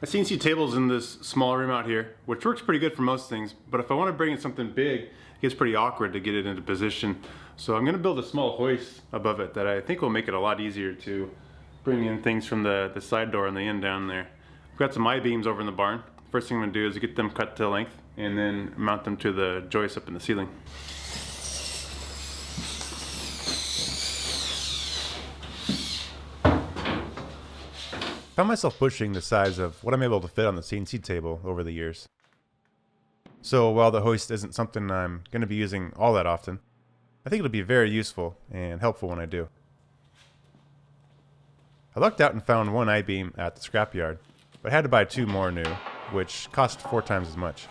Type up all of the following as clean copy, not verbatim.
My CNC table's in this small room out here, which works pretty good for most things, but if I want to bring in something big, it gets pretty awkward to get it into position. So I'm going to build a small hoist above it that I think will make it a lot easier to bring in things from the side door on the end down there. I've got some I-beams over in the barn. First thing I'm going to do is get them cut to length and then mount them to the joists up in the ceiling. I found myself pushing the size of what I'm able to fit on the CNC table over the years. So while the hoist isn't something I'm going to be using all that often, I think it'll be very useful and helpful when I do. I lucked out and found one I-beam at the scrapyard, but I had to buy 2 more new, which cost 4 times as much.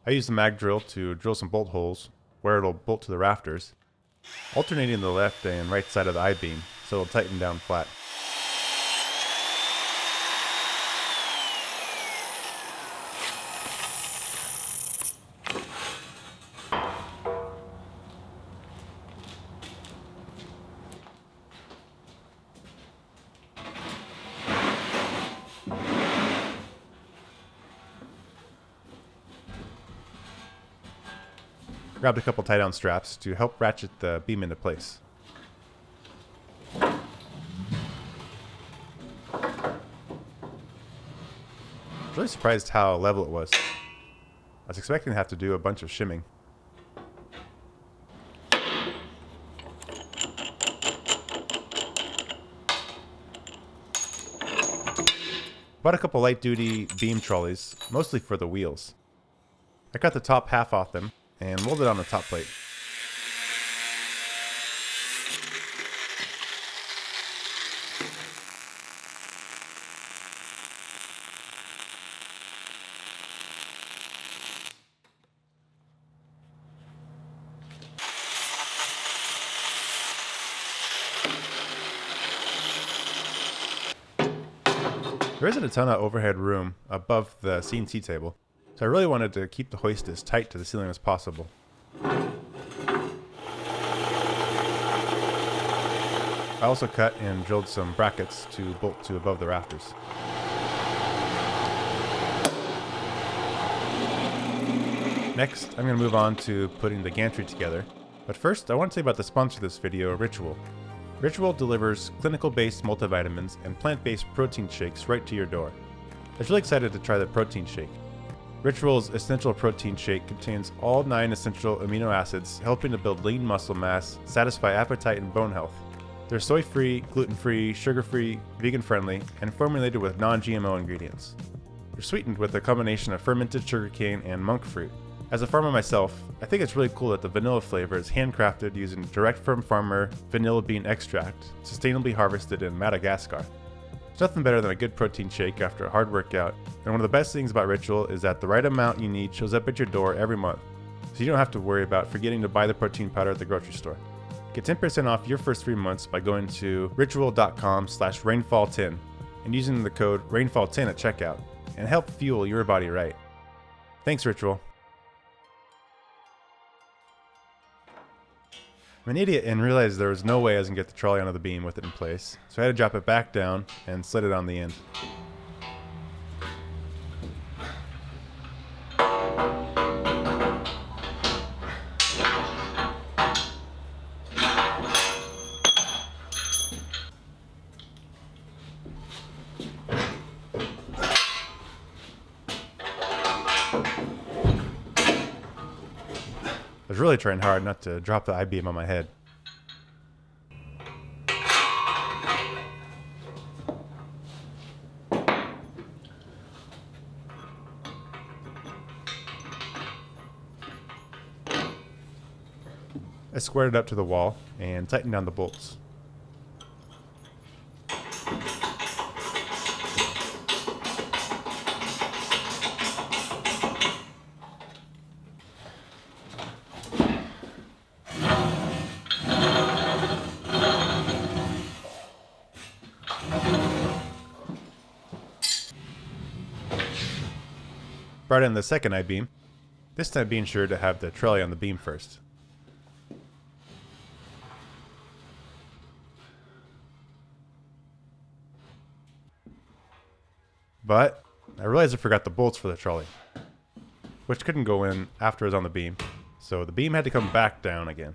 I used the mag drill to drill some bolt holes where it'll bolt to the rafters, alternating the left and right side of the I-beam so it'll tighten down flat. Grabbed a couple tie-down straps to help ratchet the beam into place. I was really surprised how level it was. I was expecting to have to do a bunch of shimming. Bought a couple light-duty beam trolleys, mostly for the wheels. I cut the top half off them and molded it on the top plate. There isn't a ton of overhead room above the CNC table, so I really wanted to keep the hoist as tight to the ceiling as possible. I also cut and drilled some brackets to bolt to above the rafters. Next, I'm going to move on to putting the gantry together, but first I want to say about the sponsor of this video, Ritual. Ritual delivers clinical-based multivitamins and plant-based protein shakes right to your door. I was really excited to try the protein shake. Ritual's Essential Protein Shake contains all 9 essential amino acids, helping to build lean muscle mass, satisfy appetite, and bone health. They're soy-free, gluten-free, sugar-free, vegan-friendly, and formulated with non-GMO ingredients. They're sweetened with a combination of fermented sugarcane and monk fruit. As a farmer myself, I think it's really cool that the vanilla flavor is handcrafted using direct from farmer vanilla bean extract, sustainably harvested in Madagascar. There's nothing better than a good protein shake after a hard workout, and one of the best things about Ritual is that the right amount you need shows up at your door every month, so you don't have to worry about forgetting to buy the protein powder at the grocery store. Get 10% off your first 3 months by going to ritual.com/rainfall10 and using the code rainfall10 at checkout, and help fuel your body right. Thanks, Ritual. I'm an idiot and realized there was no way I was going to get the trolley onto the beam with it in place, so I had to drop it back down and slid it on the end. I was really trying hard not to drop the I-beam on my head. I squared it up to the wall and tightened down the bolts. Brought in the second I-beam, this time being sure to have the trolley on the beam first. But I realized I forgot the bolts for the trolley, which couldn't go in after it was on the beam, so the beam had to come back down again.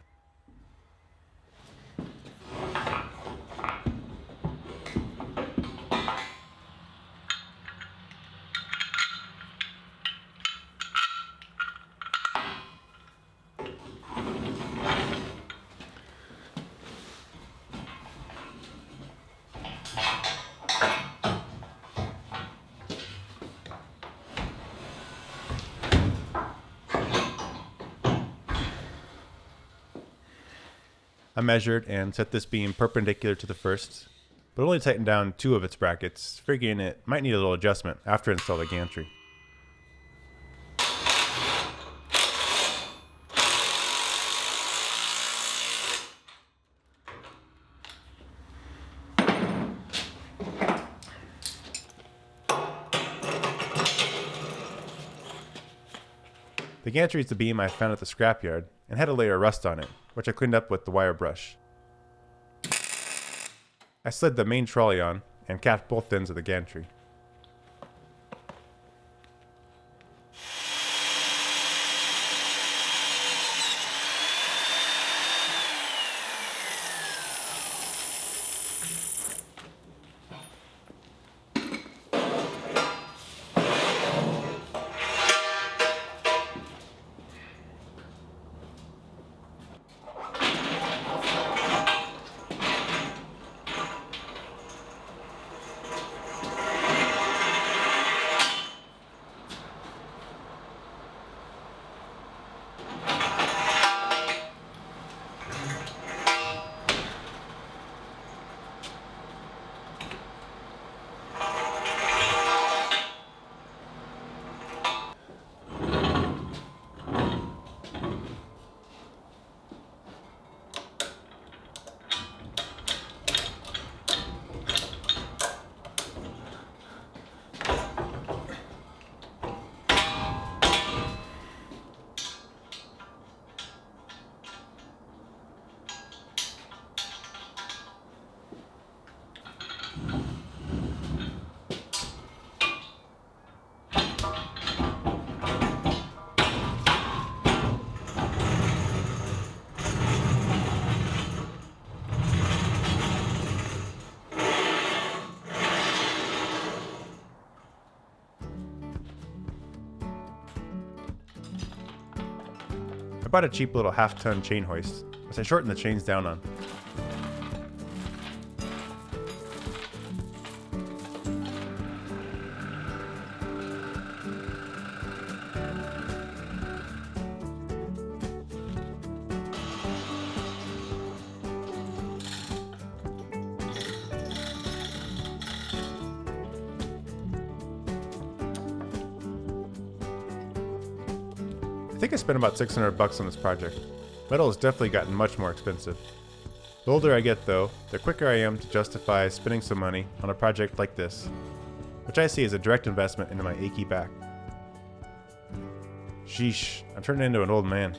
I measured and set this beam perpendicular to the first, but only tightened down 2 of its brackets, figuring it might need a little adjustment after I install the gantry. The gantry is the beam I found at the scrapyard and had a layer of rust on it, which I cleaned up with the wire brush. I slid the main trolley on and capped both ends of the gantry. I bought a cheap little half-ton chain hoist, which I shortened the chains down on. I think I spent about $600 on this project. Metal has definitely gotten much more expensive. The older I get though, the quicker I am to justify spending some money on a project like this, which I see as a direct investment into my achy back. Sheesh, I'm turning into an old man.